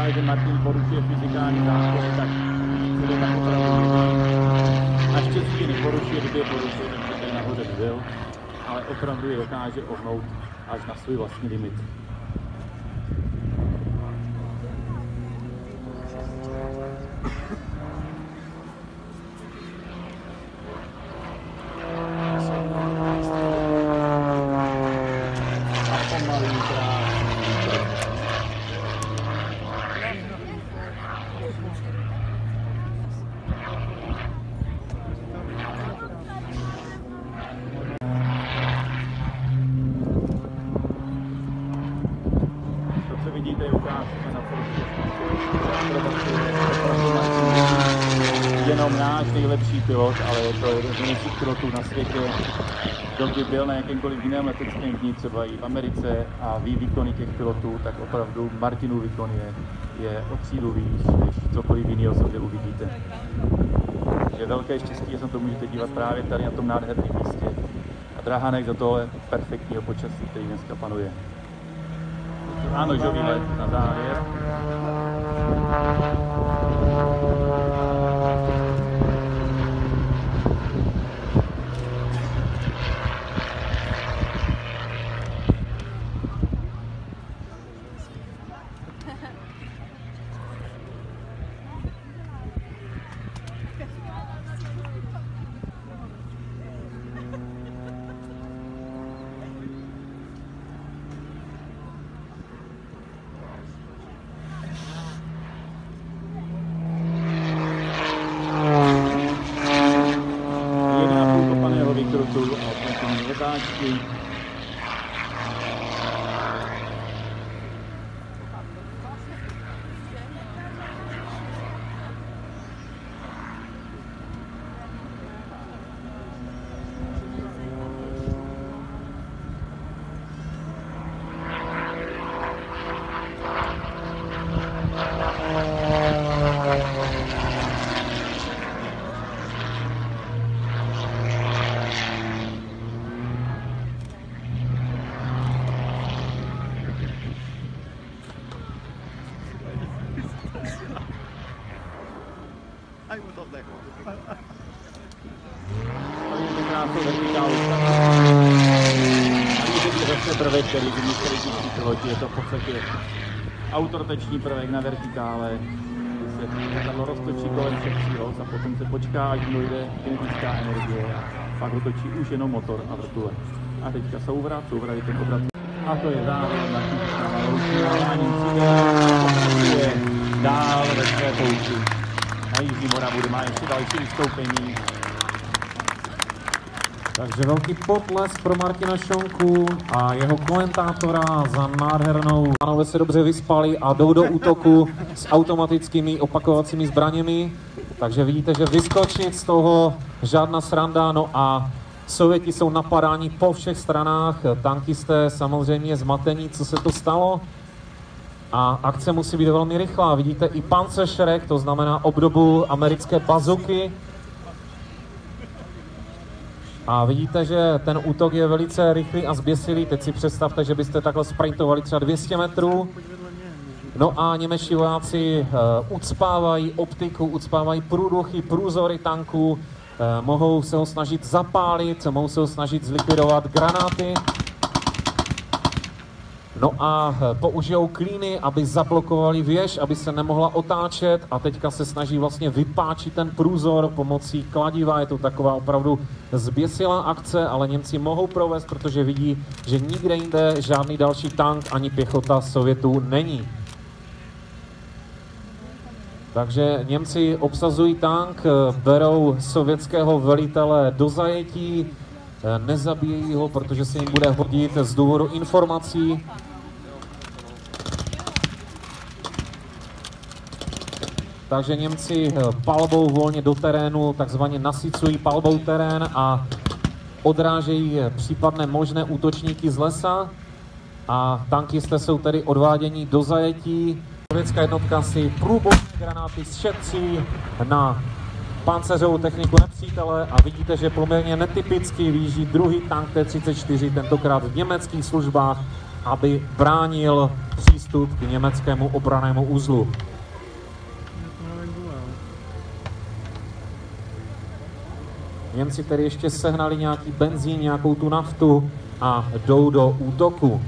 říká, že Martin porušuje fyzikální zákony, tak se to tak opravdu naštěstí neporušuje, kdyby je porušuje, takže tady nahoře byl, ale opravdu je dokáže ohnout až na svůj vlastní limit. Vidíte, ukázka na jenom náš nejlepší pilot, ale je to jeden z nejlepších pilotů na světě. Kdo by byl na jakémkoliv jiném leteckém dni, třeba i v Americe, a ví výkony těch pilotů, tak opravdu Martinův výkon je o třídu výš, než cokoliv jiného, co kde uvidíte. Je velké štěstí, že se to můžete dívat právě tady na tom nádherném místě. A Drahánek za tohle perfektního počasí, který dneska panuje. Ano, žový let na závěr. Vykrutu a opravdu letáčky. Prvek, který vymysleli ti piloti, je to v podstatě autorotační prvek na vertikále, kdy se letadlo roztočí kolem všech sílos a potom se počká, až dojde kinetická energie a pak otočí už jenom motor a vrtule. A teďka souvrat je ten obrat. A to je závěr na pokračuje dál ve své pouti. Na Jižní Moravu, kde má ještě další vystoupení. Takže velký potlesk pro Martina Šonku a jeho komentátora za nádhernou. Pánové se dobře vyspali a jdou do útoku s automatickými opakovacími zbraněmi. Takže vidíte, že vyskočit z toho žádná sranda. No a Sověti jsou napadáni po všech stranách. Tankisté samozřejmě zmatení, co se to stalo. A akce musí být velmi rychlá. Vidíte i Panzerschreck, to znamená obdobu americké bazuky. A vidíte, že ten útok je velice rychlý a zběsilý. Teď si představte, že byste takhle sprintovali třeba 200 metrů. No a němečtí vojáci ucpávají optiku, ucpávají průduchy, průzory tanků. Mohou se ho snažit zapálit, mohou se ho snažit zlikvidovat granáty. No a použijou klíny, aby zablokovali věž, aby se nemohla otáčet, a teďka se snaží vlastně vypáčit ten průzor pomocí kladiva. Je to taková opravdu zběsilá akce, ale Němci mohou provést, protože vidí, že nikde jinde žádný další tank ani pěchota Sovětů není. Takže Němci obsazují tank, berou sovětského velitele do zajetí, nezabíjejí ho, protože se jim bude hodit z důvodu informací. Takže Němci palbou volně do terénu, takzvaně nasycují palbou terén a odrážejí případné možné útočníky z lesa. A tankisté jsou tedy odváděni do zajetí. Sovětská jednotka si průbojné granáty šetří na pancéřovou techniku nepřítele a vidíte, že poměrně netypicky výjíždí druhý tank T-34, tentokrát v německých službách. aby bránil přístup k německému obrannému uzlu. Němci tedy ještě sehnali nějaký benzín, nějakou tu naftu a jdou do útoku.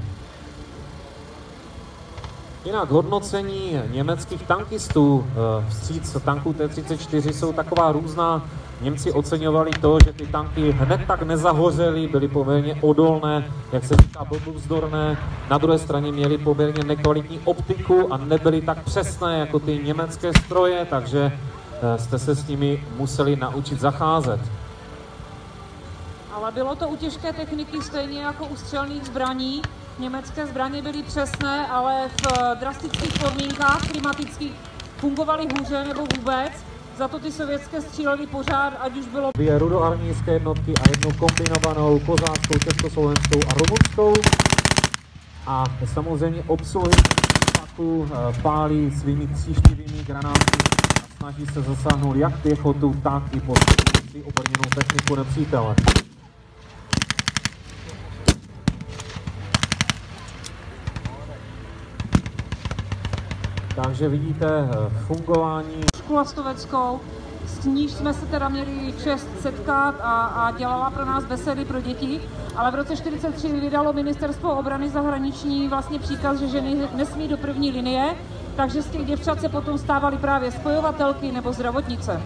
Jinak hodnocení německých tankistů vstříc tanků T-34 jsou taková různá. Němci oceňovali to, že ty tanky hned tak nezahořely, byly poměrně odolné, jak se říká, blbůvzdorné. Na druhé straně měli poměrně nekvalitní optiku a nebyly tak přesné jako ty německé stroje, takže jste se s nimi museli naučit zacházet. Ale bylo to u těžké techniky stejně jako u střelných zbraní. Německé zbraně byly přesné, ale v drastických podmínkách klimatických fungovaly hůře nebo vůbec. Za to ty sovětské střílely pořád, ať už bylo Dvě rudoarmějské jednotky a jednu kombinovanou kozáckou, československou a rumunskou. A samozřejmě obsluhy paku pálí svými tříštivými granáty a snaží se zasáhnout jak pěchotu, tak i podporující obrněnou techniku nepřítele. Takže vidíte fungování. Lastoveckou, s níž jsme se teda měli čest setkat a dělala pro nás besedy pro děti, ale v roce 1943 vydalo ministerstvo obrany zahraniční vlastně příkaz, že ženy nesmí do první linie, takže z těch děvčat se potom stávaly právě spojovatelky nebo zdravotnice.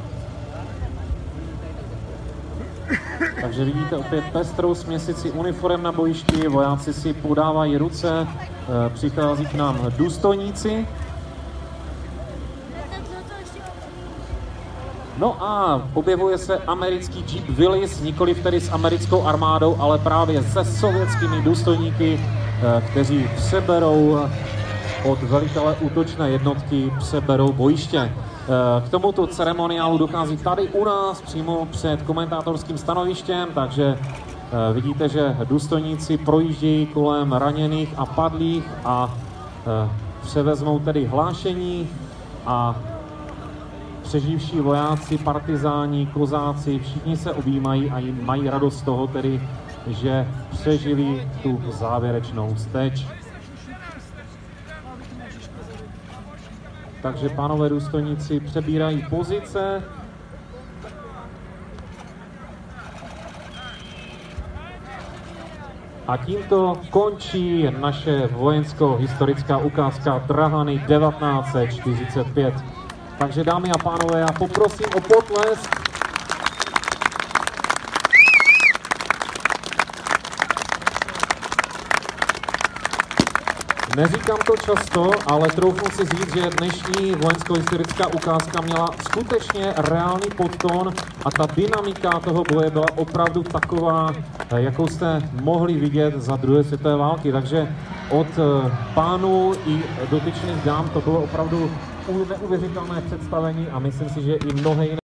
Takže vidíte opět pestrou směsici uniform na bojišti, vojáci si podávají ruce, přichází k nám důstojníci. No a objevuje se americký Jeep Willys, nikoliv tedy s americkou armádou, ale právě se sovětskými důstojníky, kteří přeberou od velitele útočné jednotky, přeberou bojiště. K tomuto ceremoniálu dochází tady u nás, přímo před komentátorským stanovištěm, takže vidíte, že důstojníci projíždějí kolem raněných a padlých a převezmou tedy hlášení a přeživší vojáci, partizáni, kozáci, všichni se objímají a mají radost z toho tedy, že přežili tu závěrečnou steč. Takže pánové důstojníci přebírají pozice. A tímto končí naše vojensko-historická ukázka Drahany 1945. Takže dámy a pánové, já poprosím o potlesk. Neříkám to často, ale troufnu si říct, že dnešní vojensko-historická ukázka měla skutečně reálný podton a ta dynamika toho boje byla opravdu taková, jakou jste mohli vidět za druhé světové války. Takže od pánů i dotyčných dám to bylo opravdu neuvěřitelné představení a myslím si, že i mnohé jiné